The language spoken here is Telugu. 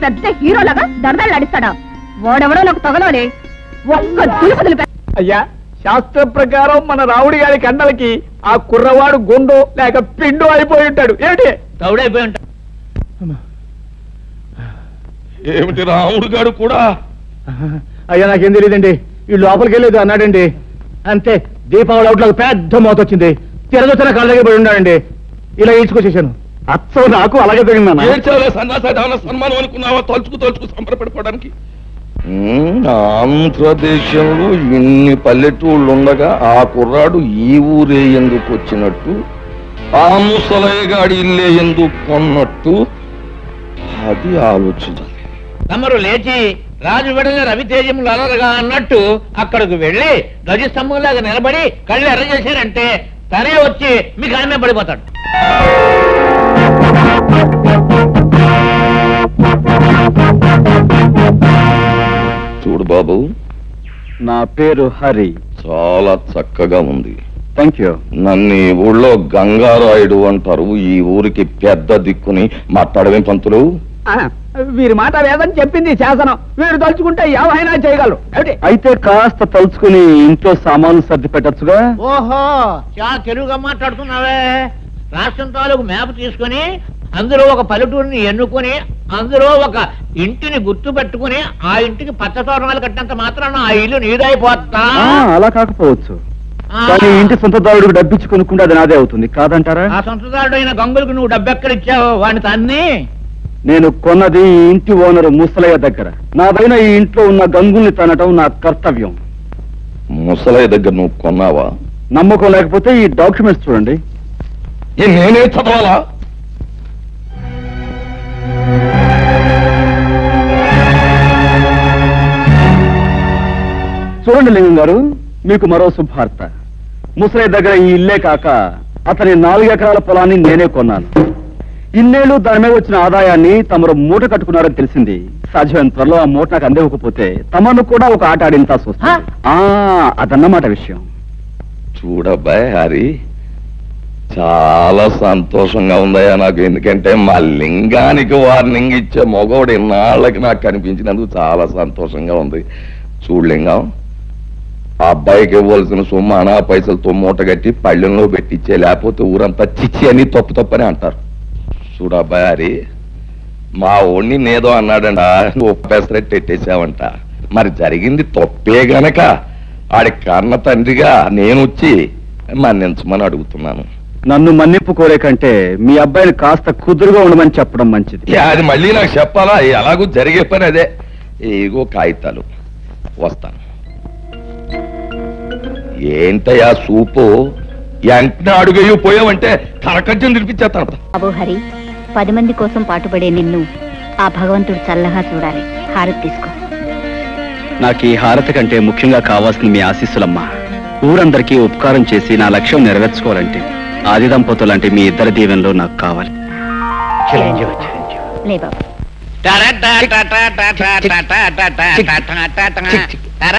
పెద్ద హీరోలాగా దరదలు నడిస్తాడా? వాడెవడో నాకు తగలోనే ఒక్క దులుపుదులు. అయ్యా, శాస్త్ర ప్రకారం మన రావుడి గారి కండలకి ఆ కుర్రవాడు గుండు లేక పిండు అయిపోయి ఉంటాడు. ఏమిటి తౌడైపోయి ఉంటాడు. ఏమిటి రాముడు గారు కూడా? అయ్యా, నాకేం తెలియదండి. ఈ లోపలికి వెళ్ళేది అన్నాడండి. అంతే, దీపావళి అవుట్లోకి పెద్ద మోత వచ్చింది. తిరగొచ్చిన కాళ్ళ దగ్గర పడి ఉన్నాడండి. ఇలా ఈడ్చుకొచ్చేసాను. అచ్చం నాకు అలాగే తగిలిందన్నా. సన్మానం అనుకున్నావా? తలుచుకు సంబరపడిపోవడానికి. ఆంధ్రదేశంలో ఇన్ని పల్లెటూళ్ళు ఉండగా ఆ కుర్రాడు ఈ ఊరే ఎందుకు వచ్చినట్టు, ఆ ముసలయ్యగాడి ఇల్లే ఎందుకు కొన్నట్టు, అది ఆలోచించాలి. తమరు లేచి రాజు వెడల రవితేజములు అలరగా అన్నట్టు అక్కడికి వెళ్ళి ధ్వజస్తంభంలాగా నిలబడి కళ్ళు ఎర్ర చేశారంటే తనే వచ్చి మీకు ఆమె పడిపోతాడు. చూడు బాబు, నా పేరు హరి. చాలా చక్కగా ఉంది. Thank you. నన్ను ఈ ఊళ్ళో గంగారాయుడు అంటారు. ఈ ఊరికి పెద్ద దిక్కుని మాట్లాడవేం పంతులు? వీరి మాట వేదని చెప్పింది శాసనం. వీరు తలుచుకుంటే ఏమైనా చేయగలరు. అయితే కాస్త తలుచుకుని ఇంట్లో సామాన్లు సర్ది పెట్టచ్చుగా. ఓహో, చాలా తెలుగుగా మాట్లాడుతున్నావే. రాష్ట్రం తాలూకు మ్యాప్ తీసుకుని అందులో ఒక పల్లెటూరిని ఎన్నుకొని అందులో ఒక ఇంటిని గుర్తు పెట్టుకుని ఆ ఇంటికి పచ్చ తోరణాలు కట్టినంత మాత్రాన ఆ ఇల్లు నీదైపోతా. అలా కాకపోవచ్చు, కానీ ఇంటి సొంతదారుడికి డబ్బిచ్చి కొనుక్కుంటే అది నాదే అవుతుంది కాదంటారా? ఆ సొంతదారుడు అయిన గంగులకు నువ్వు డబ్బెక్కడిచ్చావు? వాడిని తన్ని. నేను కొన్నది ఈ ఇంటి ఓనరు ముసలయ్య దగ్గర. నాదైన ఈ ఇంట్లో ఉన్న గంగుల్ని తనటం నా కర్తవ్యం. ముసలయ్య దగ్గర నువ్వు కొన్నావా? నమ్మకం లేకపోతే ఈ డాక్యుమెంట్స్ చూడండి. నేనే చదవాలా? చూడండి లింగం గారు, మీకు మరో శుభార్త. ముసలయ్య దగ్గర ఈ ఇల్లే కాక అతని 4 ఎకరాల పొలాన్ని నేనే కొన్నాను. ఇన్నేళ్లు దాని మీద వచ్చిన ఆదాయాన్ని తమరు మూట కట్టుకున్నారని తెలిసింది. సాధ్యమైన త్వరలో ఆ మూట నాకు అందేవకపోతే తమను కూడా ఒక ఆట ఆడించాల్సి వస్తుంది. అదన్నమాట విషయం. చూడబ్బాయ్ హరి, చాలా సంతోషంగా ఉందయ్యా నాకు. ఎందుకంటే మా లింగానికి వార్నింగ్ ఇచ్చే మగవాడు ఇన్నాళ్ళకి నాకు కనిపించినందుకు చాలా సంతోషంగా ఉంది. చూడు లింగం, ఆ అబ్బాయికి ఇవ్వాల్సిన సొమ్ము అనా పైసలతో మూట కట్టి పళ్ళెంలో పెట్టించే, లేకపోతే ఊరంతా చిచ్చి అని తప్పని అంటారు. చూడబ్బాయి హరి, మా ఓణ్ణి నేదో అన్నాడంట, నువ్వు పెసరెట్టు ఎట్టేసావంట. మరి జరిగింది తప్పే గనక ఆడి కన్న తండ్రిగా నేను వచ్చి మన్నించమని అడుగుతున్నాను. నన్ను మన్నింపు కోరే కంటే మీ అబ్బాయిని కాస్త కుదురుగా ఉండమని చెప్పడం మంచిది. అది మళ్ళీ నాకు చెప్పాలా? ఎలాగూ జరిగే పని అదే. ఏగో కాగితాలు, వస్తాను. ఏంటయ్యా సూపు? వెంటనే అడుగయ్యూ పోయావంటే కరకజ్జం తినిపించేస్తాను. బాబు హరి, 10 మంది కోసం పాటుపడే నిన్ను ఆ భగవంతుడు చల్లగా చూడాలి. హారతి తీసుకో. నాకు ఈ హారతి కంటే ముఖ్యంగా కావాల్సిన మీ ఆశీస్సులమ్మా. ఊరందరికీ ఉపకారం చేసి నా లక్ష్యం నెరవేర్చుకోవాలంటే ఆది దంపతులంటే మీ ఇద్దరి దీవెనలో నాకు కావాలి. లే బాబు.